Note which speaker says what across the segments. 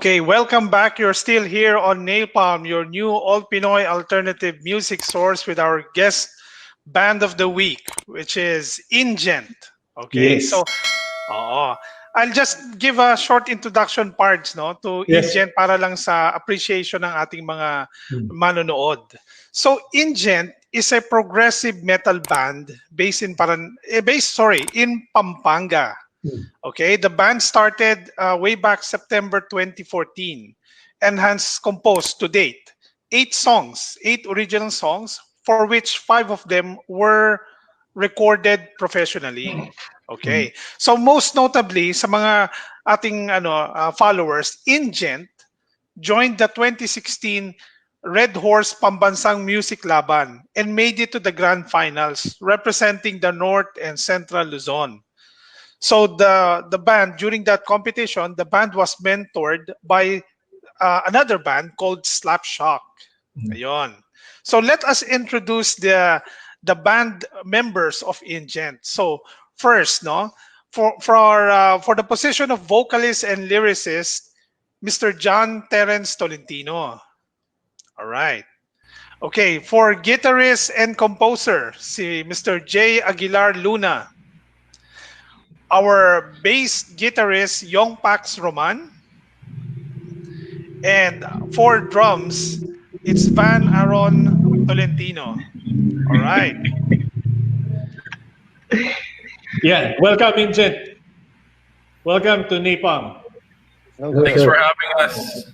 Speaker 1: Okay, welcome back. You're still here on NAPALM, your new All Pinoy Alternative music source with our guest band of the week, which is INJENT. Okay,
Speaker 2: Yes.
Speaker 1: so I'll just give a short introduction parts to
Speaker 2: Yes.
Speaker 1: INJENT para lang sa appreciation ng ating mga manonood. So INJENT is a progressive metal band based in Pampanga. Okay, the band started way back September 2014 and has composed to date 8 original songs, for which 5 of them were recorded professionally. Okay, so most notably sa mga ating followers, INJENT joined the 2016 Red Horse Pambansang Music Laban and made it to the grand finals, representing the North and Central Luzon. So the band, during that competition, the band was mentored by another band called Slapshock. Ayun. So let us introduce the band members of INJENT. So first, for the position of vocalist and lyricist, Mr. John Terence Tolentino. All right. Okay, for guitarist and composer, si Mr. J. Aguilar Luna. Our bass guitarist, Yong Pax Roman. And for drums, it's Van Aaron Tolentino. All right.
Speaker 2: Yeah, welcome INJENT. Welcome to NAPALM.
Speaker 3: Thanks for having us.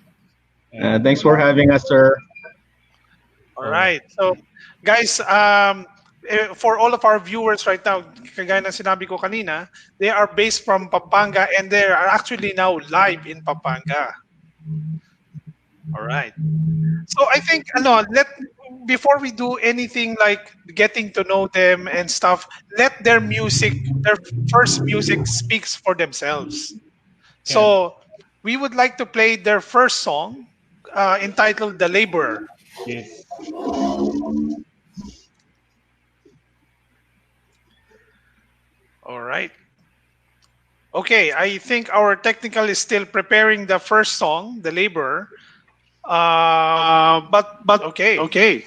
Speaker 4: Thanks for having us, sir.
Speaker 1: All right. So, guys, for all of our viewers right now, kagaya ng sinabi ko kanina, they are based from Pampanga and they are actually now live in Pampanga. All right. So I think before we do anything like getting to know them and stuff, let their first music speaks for themselves. So we would like to play their first song entitled The Laborer.
Speaker 2: Yes.
Speaker 1: All right. Okay, I think our technical is still preparing the first song, The Laborer. But okay.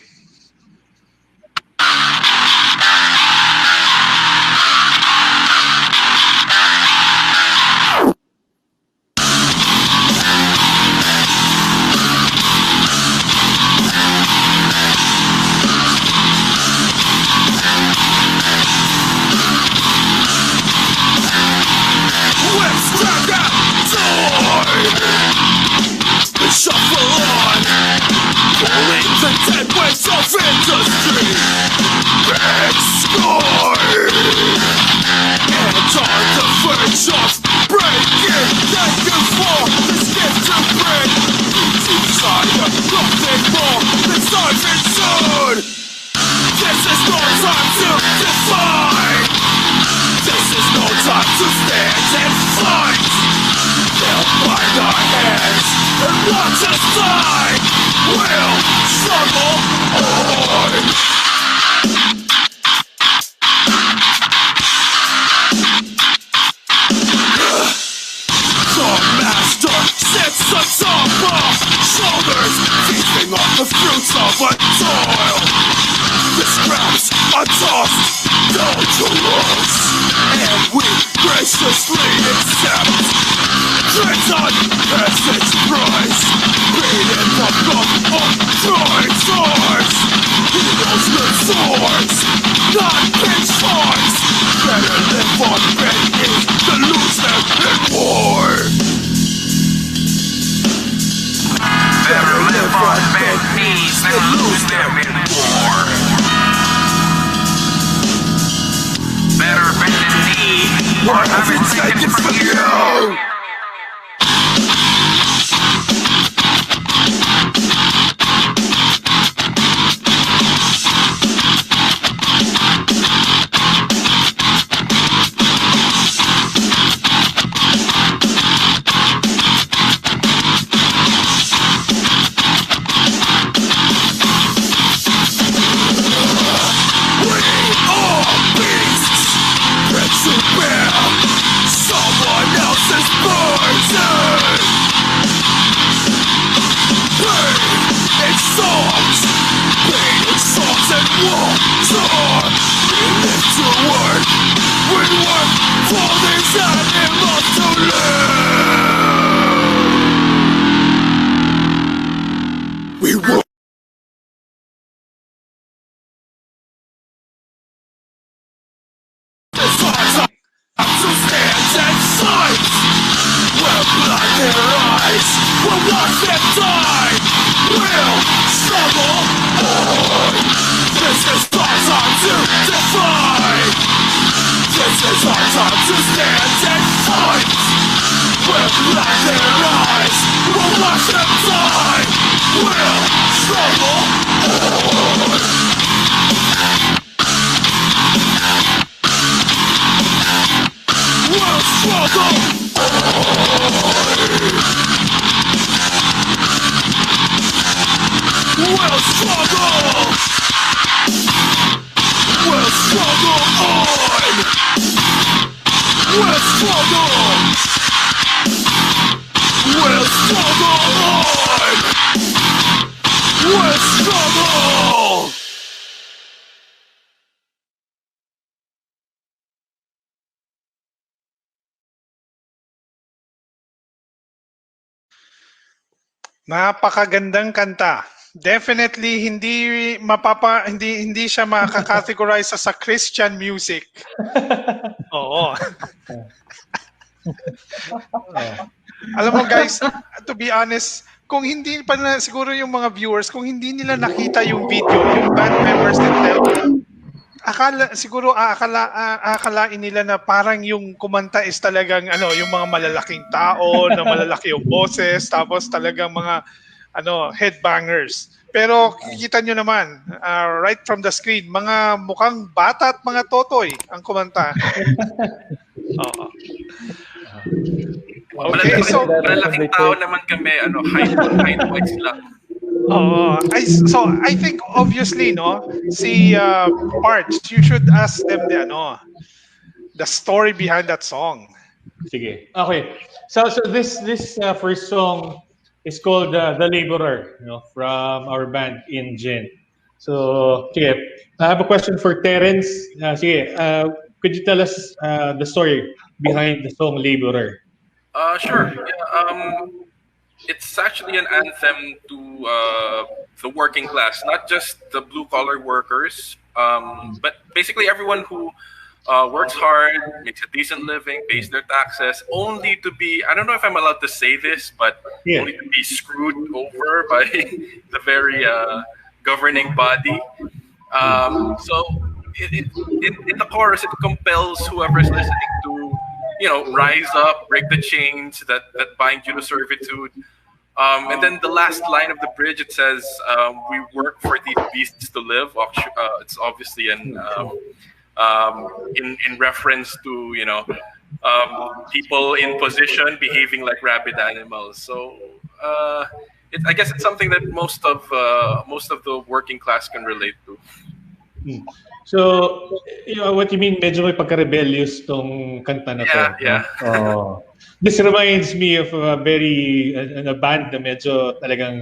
Speaker 5: Shuffle on, pulling the dead weights of industry. Red sky, and on the verge of breaking. Thank you for this gift to bring. Inside of nothing more than starving soon. This is no time to defy. This is no time to stand and fight. They'll bind our hands and watch us die. We'll struggle on. The master sits atop our shoulders, feasting on the fruits of our toil. The scraps are tossed down to us, and we graciously accept. Treason has its price, paid in the blood of dry swords. Heroes with swords, not pitchforks. Better live on red ink than lose them in war. Better live on bad knees than lose them in war. Better bend the knee or have it taken from you. Someone else's blood. songs, painted songs and water. We live to work, we work for these animals to live. We work. To stand and fight, we'll blind their eyes, we'll watch them die, we'll struggle on. This is our time to defy. This is our time to stand and fight. We'll blind their eyes, we'll watch them die, we'll struggle on. We'll struggle on. We'll struggle. We'll struggle on. We'll struggle. We'll struggle on. We'll struggle.
Speaker 1: Napakagandang kanta. Definitely hindi siya makakategorize sa Christian music. Oo. Alam mo guys, to be honest, kung hindi pa na siguro yung mga viewers, kung hindi nila nakita yung video, yung band members themselves, akalain nila na parang yung kumanta is talagang yung mga malalaking tao na malalaki yung boses, tapos talagang mga headbangers. Pero kikita nyo naman, right from the screen, mga mukhang bata at mga totoy ang kumanta. Oo. Okay, so
Speaker 3: malalaking tao naman kami, height-wise lang.
Speaker 1: So I think obviously si Parts, you should ask them the story behind that song.
Speaker 2: Sige. Okay. So this first song is called The Laborer, from our band INJENT. So, sige. I have a question for Terence. Sige. Could you tell us the story behind the song Laborer?
Speaker 3: Sure. Yeah, it's actually an anthem to the working class, not just the blue-collar workers, but basically everyone who works hard, makes a decent living, pays their taxes, only to be, I don't know if I'm allowed to say this, but only to be screwed over by the very governing body. So in the chorus, it compels whoever's listening to, rise up, break the chains that bind you to servitude. And then the last line of the bridge, it says, we work for these beasts to live. It's obviously in reference to, people in position behaving like rabid animals. So I guess it's something that most of the working class can relate to.
Speaker 2: So, what you mean, medyo may pagka-rebellious tong kanta na to.
Speaker 3: Yeah.
Speaker 2: This reminds me of a band na medyo talagang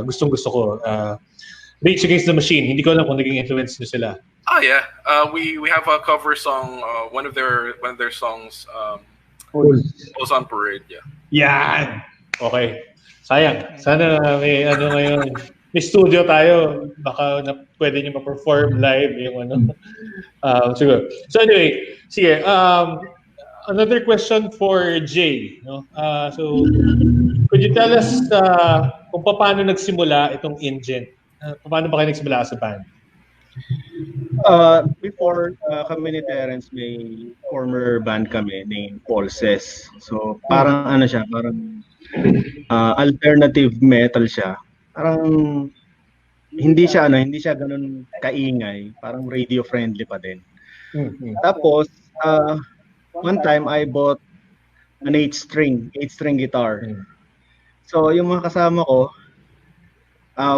Speaker 2: gustong-gusto ko. Rage Against the Machine. Hindi ko alam kung naging influence nyo sila.
Speaker 3: Oh yeah, we have a cover song. One of their songs, goes on parade. Yeah.
Speaker 2: Yan. Okay. Sayang. Sana may ngayon. May studio tayo. Baka pwede nyo ma-perform live yung siguro. So anyway, sige. Another question for Jay. So, could you tell us kung paano nagsimula itong INJENT? Paano ba kayo nagsimula sa band?
Speaker 4: Before kami ni Terence, may former band kami named Pulses. So parang parang alternative metal siya. Parang hindi siya ganun kaingay, parang radio friendly pa din. Tapos one time I bought an 8-string guitar. So yung mga kasama ko,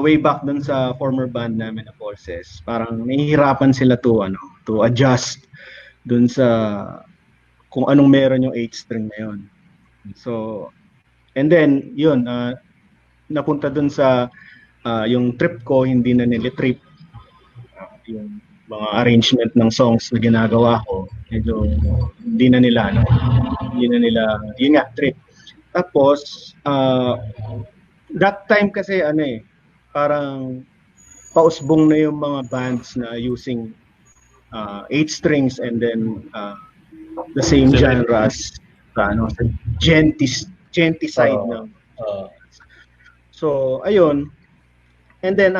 Speaker 4: way back dun sa former band namin na Forces, parang nahihirapan sila to adjust dun sa kung anong meron yung 8-string na yun. So, and then yun, napunta dun sa yung trip ko hindi na nila trip. Yung mga arrangement ng songs na ginagawa ko, medyo hindi na nila yun nga, trip. Tapos that time kasi parang pausbong na yung mga bands na using 8 strings and then the same genre as sa genty side ng. So ayun, and then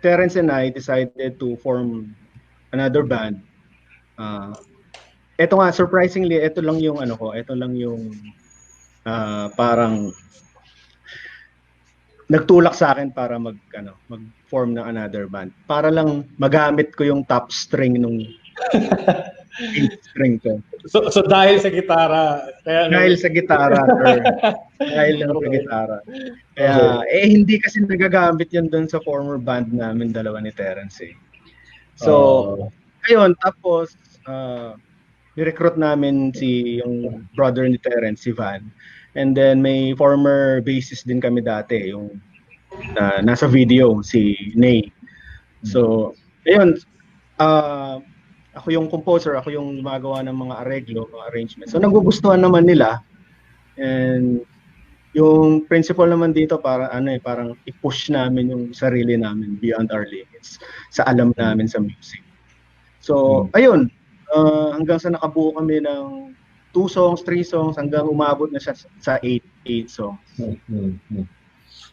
Speaker 4: Terence and I decided to form another band. Ito nga, surprisingly, ito lang yung parang nagtulak sa akin para mag-form ng another band. Para lang magamit ko yung top string nung 8 string ko.
Speaker 2: So dahil sa gitara,
Speaker 4: dahil sa gitara. Kaya hindi kasi nagagamit yun doon sa former band namin dalawa ni Terence eh. So ayun, tapos ni-recruit namin yung brother ni Terence, si Van. And then may former bassist din kami dati, yung nasa video, si Nay. So ayun, ako yung composer, ako yung gumagawa ng mga areglo, mga arrangements. So nagugustuhan naman nila. And yung principle naman dito parang i-push namin yung sarili namin beyond our limits sa alam namin sa music. So ayun, hanggang sa nakabuo kami ng 2 songs, 3 songs, hanggang umabot na siya sa 8 songs.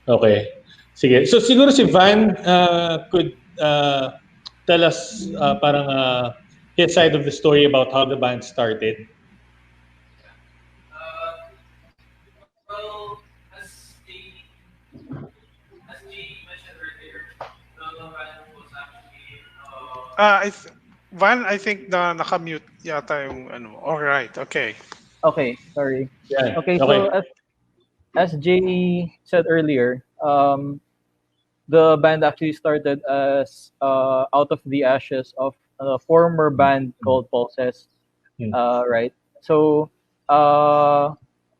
Speaker 2: Okay. Sige. So siguro si Van could tell us parang his side of the story about how the band started.
Speaker 6: Well, as Jay mentioned earlier, the band was actually
Speaker 1: Van, I think naka-mute yata yung All right, okay.
Speaker 7: Okay, sorry.
Speaker 2: Yeah.
Speaker 7: Okay, so as Jay said earlier, the band actually started as out of the ashes of a former band called Pulses, right? So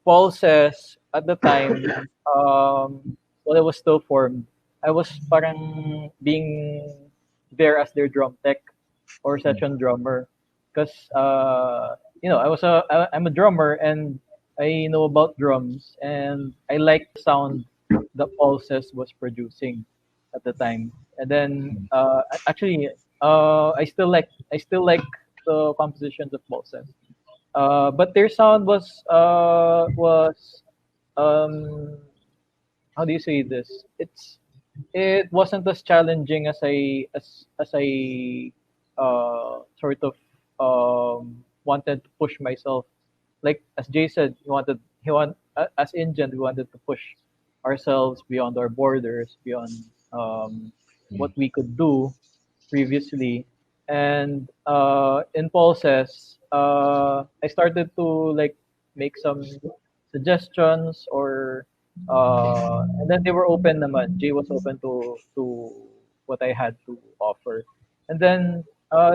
Speaker 7: Pulses at the time, while I was still formed, I was parang being there as their drum tech or session drummer, because I'm a drummer and I know about drums and I like the sound that Pulses was producing at the time. And then actually I still like the compositions of Pulses, but their sound was how do you say this? It wasn't as challenging as I sort of wanted to push myself. Like as Jay said, as INJENT, we wanted to push ourselves beyond our borders, beyond what we could do previously. And in Pulses, I started to make some suggestions, or and then they were open naman. Jay was open to what I had to offer. And then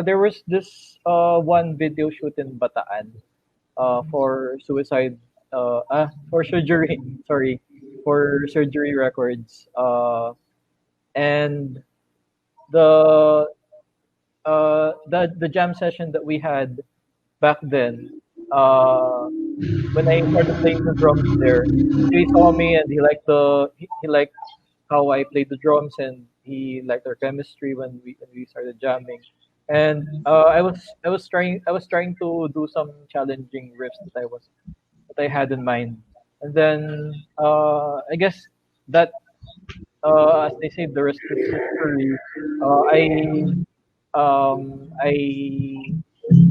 Speaker 7: there was this one video shoot in Bataan for Surgery Records, and the jam session that we had back then, when I started playing the drums there, he saw me and he liked how I played the drums, and he liked our chemistry when we started jamming. And I was trying to do some challenging riffs that I had in mind. And then I guess that as they say, the rest is history. I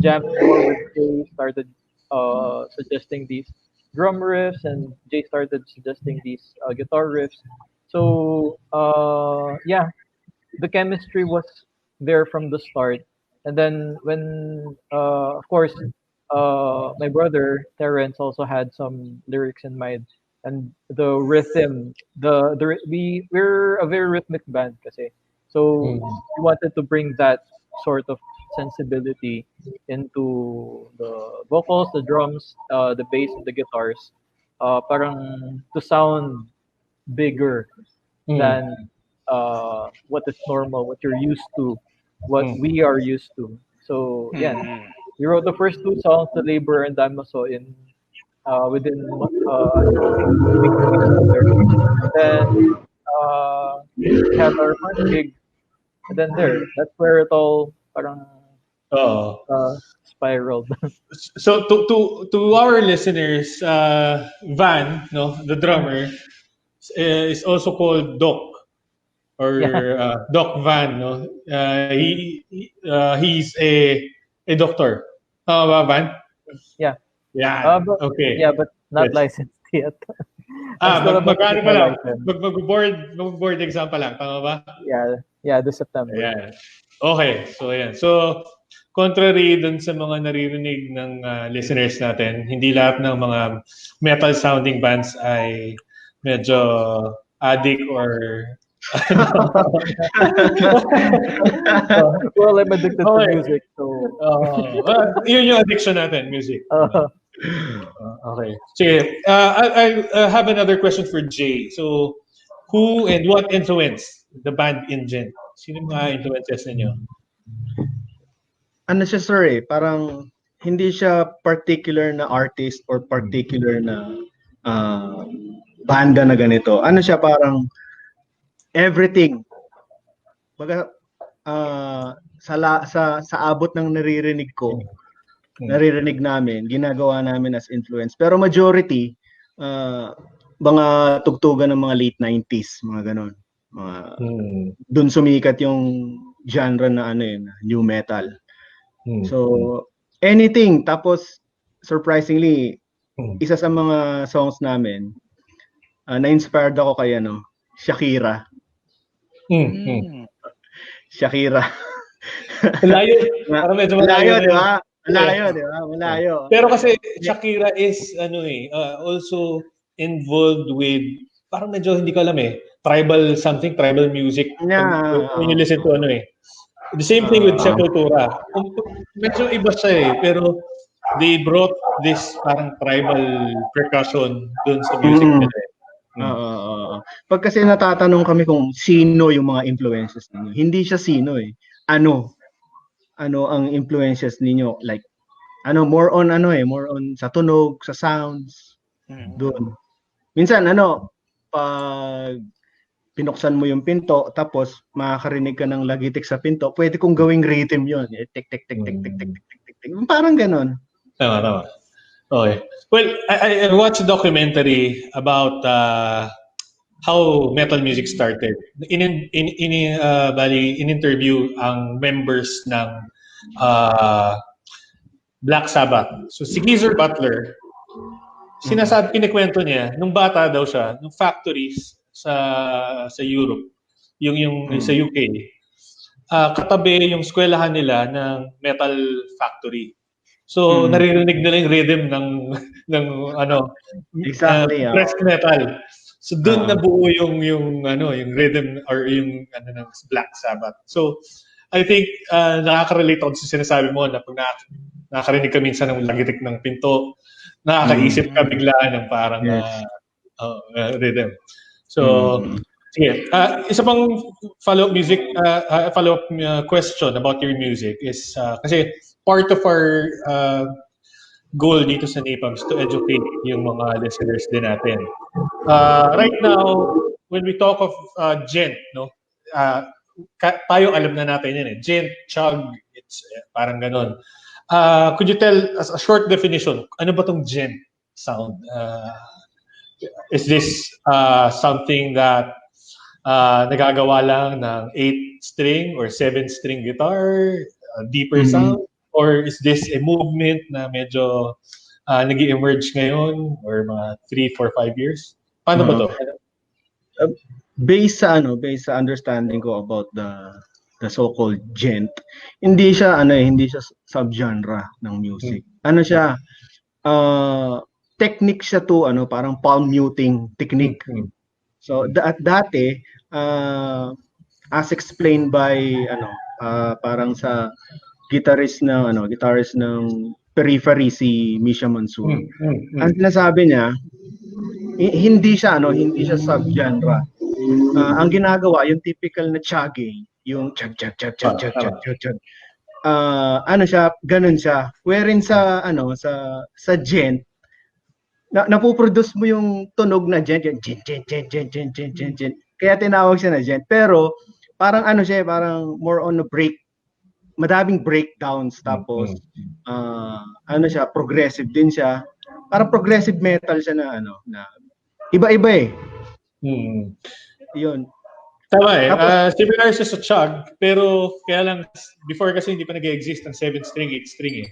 Speaker 7: jammed more with Jay, started suggesting these drum riffs, and Jay started suggesting these guitar riffs. So yeah, the chemistry was there from the start. And then when of course my brother Terence also had some lyrics in mind, and the rhythm, we're a very rhythmic band kasi. So we wanted to bring that sort of sensibility into the vocals, the drums, the bass, and the guitars, parang to sound bigger than what is normal, what you're used to, what we are used to. So yeah, we wrote the first two songs, The Labor and Damaso, in within then had our first gig, and then that's where it all parang spiraled.
Speaker 2: So to our listeners, Van, no, the drummer, is also called Doc, or Doc Van, no. He's a doctor. Ba, Van?
Speaker 7: Yeah.
Speaker 2: Yeah.
Speaker 7: But,
Speaker 2: okay.
Speaker 7: Yeah, but not licensed yet.
Speaker 2: Magkano pa lang? Mag-board exam pa lang, tama ba?
Speaker 7: Yeah, this September.
Speaker 2: Yeah. Okay, so ayan. So, contrary dun sa mga naririnig ng listeners natin, hindi lahat ng mga metal-sounding bands ay medyo addict or...
Speaker 7: Well, I'm addicted to music, so...
Speaker 2: yun yung addiction natin, music. Okay. Sige, I have another question for Jay. So, who and what influenced the band INJENT? Sino mga influences ninyo?
Speaker 4: Ano siya, sir, parang hindi siya particular na artist or particular na banda na ganito. Ano siya, parang everything. Baga, sa abot ng naririnig ko, naririnig namin, ginagawa namin as influence. Pero majority, mga tugtugan ng mga late 90s, mga ganon. Doon sumikat yung genre na new metal. So, anything. Tapos, surprisingly, isa sa mga songs namin, na-inspired ako kay Shakira. Shakira.
Speaker 2: Malayo. Parang medyo malayo,
Speaker 4: di ba? Malayo.
Speaker 2: Pero kasi Shakira is also involved with, parang medyo hindi ko alam tribal music.
Speaker 4: Yeah.
Speaker 2: When you listen to the same thing with Sepultura. Medyo iba siya pero they brought this parang tribal percussion dun sa music nila.
Speaker 4: Pag kasi natatanong kami kung sino yung mga influences ninyo, hindi siya sino ano ang influences ninyo, like more on sa tunog, sa sounds, doon. Minsan pag pinuksan mo yung pinto tapos makakarinig ka ng lagitik sa pinto, pwede kong gawing rhythm yun. Tik tik tik tik tik tik tik tik tik. Parang ganon.
Speaker 2: Tama. Okay. Well, I watched a documentary about how metal music started. In-interview ang members ng Black Sabbath. So si Geezer Butler, kinikwento niya, nung bata daw siya, nung factories sa Europe, yung sa UK, katabi yung eskwelahan nila ng metal factory. So naririnig nila yung rhythm ng
Speaker 4: exactly,
Speaker 2: thrash metal. So doon nabuo yung rhythm or yung ng Black Sabbath. So I think nakaka-relate ako sa sinasabi mo na pag nakakarinig ka minsan ng lagitik ng pinto, nakakaisip ka bigla ng parang rhythm. So sige, isa pang follow-up question about your music is kasi part of our goal dito sa NAPALM is to educate yung mga listeners din natin. Right now, when we talk of gent, tayo alam na natin yan gent, chug, it's parang ganon. Could you tell us a short definition? Ano ba tong gent sound? Is this something that nagagawa lang ng 8-string or 7-string guitar, deeper sound? Or is this a movement na medyo nag-emerge ngayon or mga 3, 4, 5 years? Paano ba to?
Speaker 4: Based sa understanding ko about the so-called gent, hindi siya subgenre ng music. Ano siya? Technique siya to parang palm muting technique. So dati as explained by parang sa guitarist ng Periphery, si Misha Mansour. Ang sinasabi niya, hindi siya subgenre. ang ginagawa, yung typical na chugging, yung chug chug chug chug chug chug chug chug. Ano siya, ganun siya. Wherein sa gent, napoproduce mo yung tunog na gent, yung gent gent gent gent gent gent gent gent. Kaya tinawag siya na gent. Pero parang ano siya, parang more on a break, madaming breakdowns, tapos ano siya, progressive din siya. Parang progressive metal siya na na iba-iba Yun.
Speaker 2: Tama tapos, similar siya sa chug, pero kaya lang before kasi hindi pa nag-exist ang 7 string, 8 string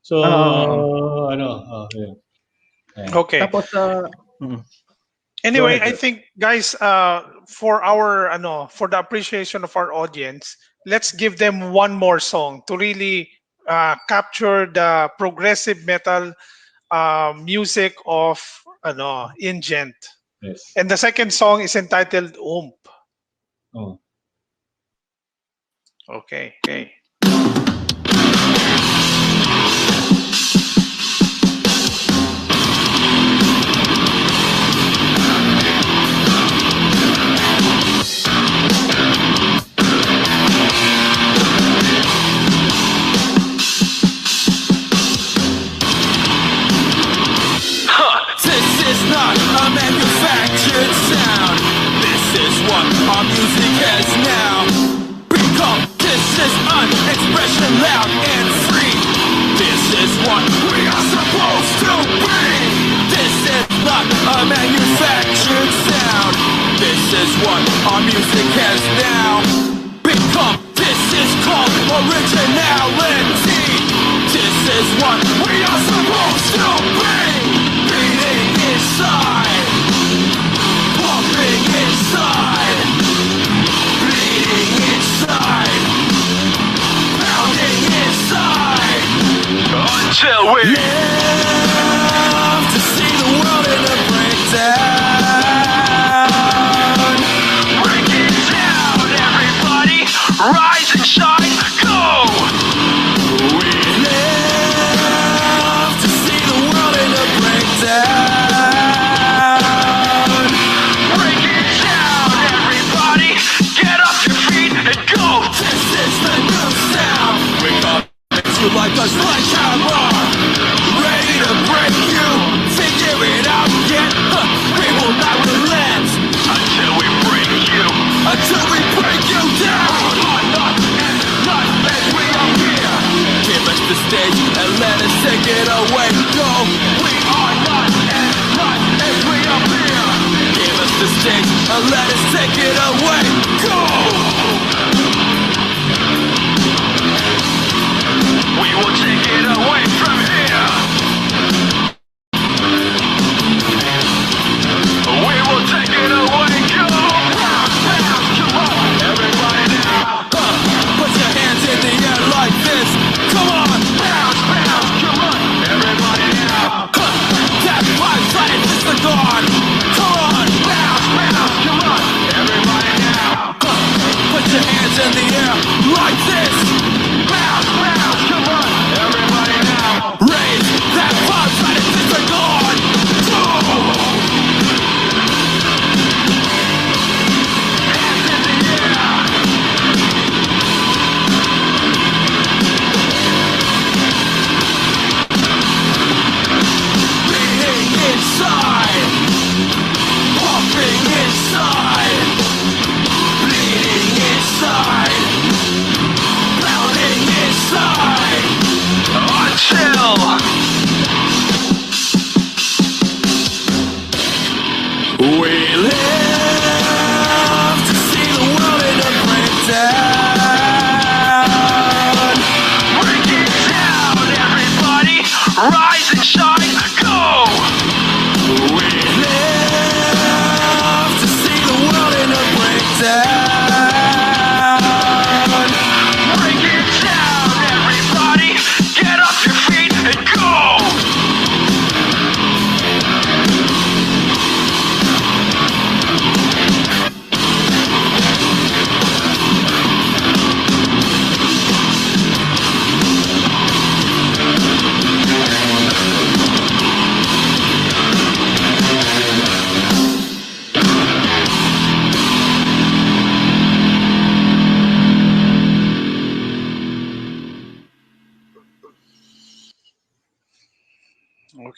Speaker 2: So yun.
Speaker 1: Okay.
Speaker 4: Tapos
Speaker 1: anyway, I think guys, for our for the appreciation of our audience, let's give them one more song to really capture the progressive metal music of INJENT.
Speaker 2: Yes.
Speaker 1: And the second song is entitled Oomp.
Speaker 2: Oh.
Speaker 1: Okay.
Speaker 5: A manufactured sound. This is what our music has now become. This is an expression loud and free. This is what we are supposed to be. This is not a manufactured sound. This is what our music has now become. This is called originality. This is what we are supposed to be. Beating inside, pumping inside, bleeding inside, pounding inside, until we live to see the world in a breakdown. Break it down, everybody, rise and shine, go! We live to see the world in a breakdown. Break it down, everybody, get off your feet and go! This is the new sound. We're coming to like a sledgehammer, ready to break you. Figure it out yet? We will not relent until we break you. Until we break you down. Not as we are here. Give us the stage and let us take it away. Go. We are not as we are here. Give us the stage and let us take it away. Go. We will take it away from here. We will take it away. Go. Come on, everybody now. Put your hands in the air like this. Come on, bounce, come on, everybody now. That 5 seconds is the dawn. Come on, bounce, come on, everybody now. Put your hands in the air like this. Bounce, come on, everybody now.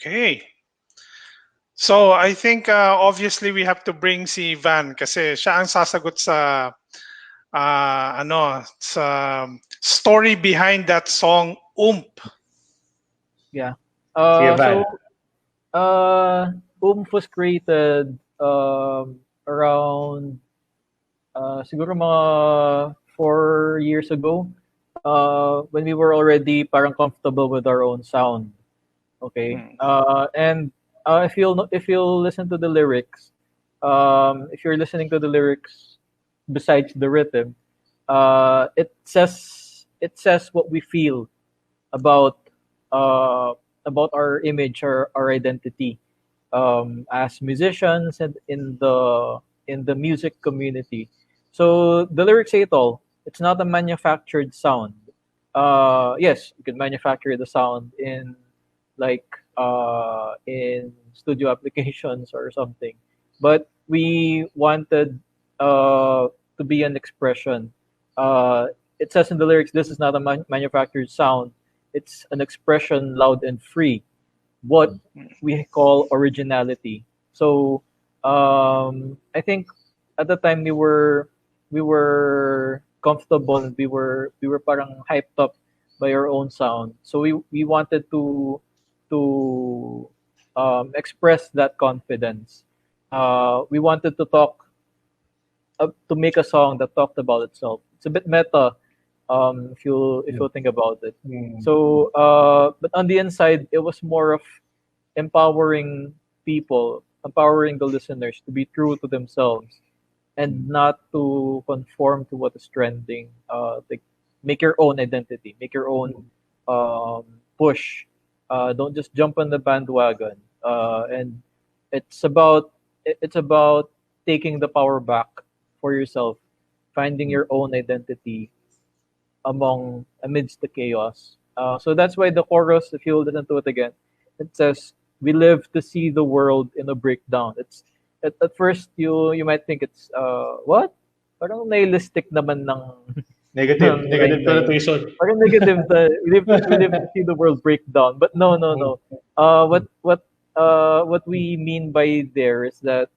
Speaker 1: Okay. So I think obviously we have to bring si Van kasi siya ang sasagot sa sa story behind that song
Speaker 7: Yeah.
Speaker 2: Sige, Van.
Speaker 7: So was created around siguro mga 4 years ago when we were already parang comfortable with our own sound. Okay. And if you'll listen to the lyrics, if you're listening to the lyrics besides the rhythm, it says what we feel about our image or our identity as musicians and in the music community. So the lyrics say it all. It's not a manufactured sound. Yes, you can manufacture the sound in like in studio applications or something, but we wanted to be an expression. It says in the lyrics, this is not a manufactured sound. It's an expression, loud and free. What we call originality. So I think at the time we were comfortable and we were parang hyped up by our own sound. So we wanted to express that confidence. We wanted to talk to make a song that talked about itself. It's a bit meta, if you think about it. So, but on the inside, it was more of empowering people, empowering the listeners to be true to themselves, and not to conform to what is trending. Like make your own identity, make your own push. Don't just jump on the bandwagon. And it's about taking the power back for yourself, finding your own identity amidst the chaos. So that's why the chorus, if you listen to it again, it says, "We live to see the world in a breakdown." It's at first you might think it's what? Parang nihilistic naman ng
Speaker 2: Negative connotation.
Speaker 7: parang negative. We live to see the world break down, but no. What we mean by there is that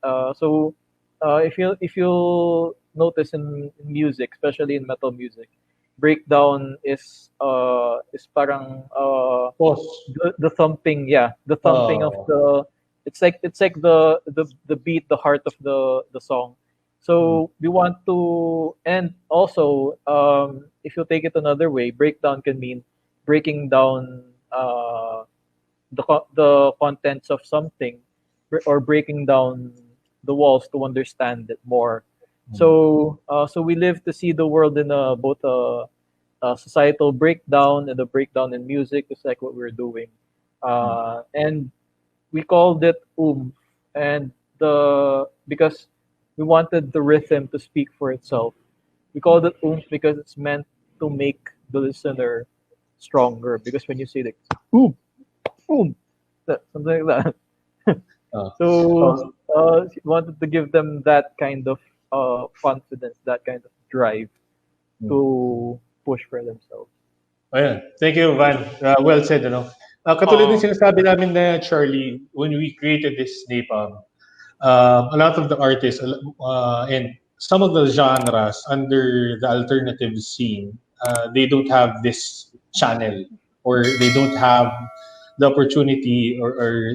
Speaker 7: if you notice in music, especially in metal music, breakdown is parang
Speaker 2: Pause.
Speaker 7: the thumping, the thumping of the it's like the beat, the heart of the song. So we want to, and also if you take it another way, breakdown can mean breaking down the contents of something, or breaking down the walls to understand it more. So we live to see the world in both a societal breakdown and a breakdown in music, just like what we're doing. And we called it and because we wanted the rhythm to speak for itself. We called it because it's meant to make the listener stronger. Because when you say like something like that. So wanted to give them that kind of confidence, that kind of drive to push for themselves.
Speaker 2: Ayan. Thank you, Van. Well said, ano? Katulad ng sinasabi namin na Charlie, when we created this NAPALM, a lot of the artists and some of the genres under the alternative scene, they don't have this channel, or they don't have the opportunity, or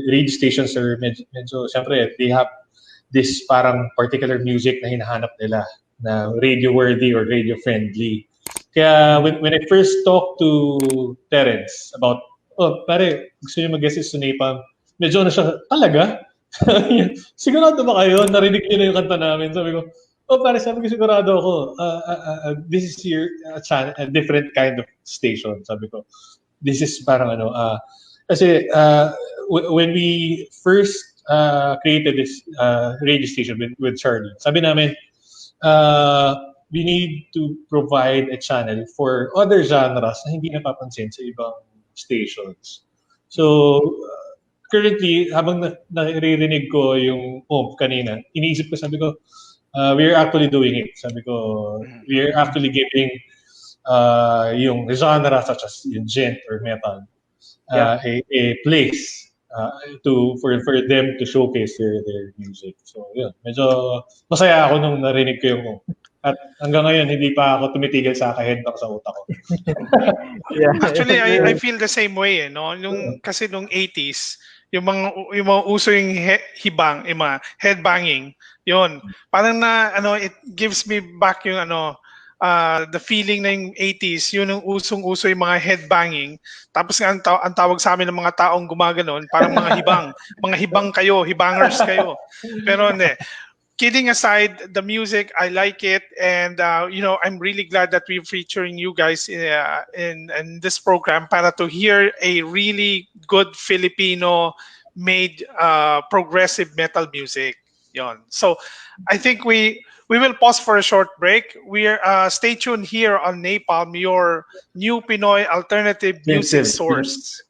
Speaker 2: radio stations are medyo syempre, they have this parang particular music na hinahanap nila na radio worthy or radio friendly. Kaya when I first talked to Terence about, pare, gusto niyo mag-guest sa Napalm, medyo na siya, talaga? Sigurado ba kayo? Narinig niyo na yung kanta namin. Sabi ko, pare, sabi ko sigurado ako, this is your channel, a different kind of station. Sabi ko, this is parang kasi when we first created this radio station with Charlie, sabi namin, we need to provide a channel for other genres na hindi napapansin sa ibang stations. So, currently, habang naririnig ko yung kanina, iniisip ko, sabi ko, we're actually doing it. Sabi ko, we're actually giving yung genre such as INJENT or metal a place for them to showcase their music. So yun, medyo masaya ako nung narinig ko yung at hanggang ngayon hindi pa ako tumitigil sa kahedbang sa utak ko.
Speaker 7: Yeah.
Speaker 1: Actually, I feel the same way, no? Kasi nung 80s, yung mga uso yung hibang, yung mga headbanging, yun. Parang it gives me back yung the feeling na yung 80s, yun yung usong-uso yung mga headbanging. Tapos nga ang tawag sa amin ng mga taong gumaganon, parang mga hibang. Mga hibang kayo, hibangers kayo. Pero hindi. Kidding aside, the music, I like it. And, I'm really glad that we're featuring you guys in this program para to hear a really good Filipino-made progressive metal music. Yon. So I think we will pause for a short break. Stay tuned here on NAPALM, your new Pinoy alternative music source.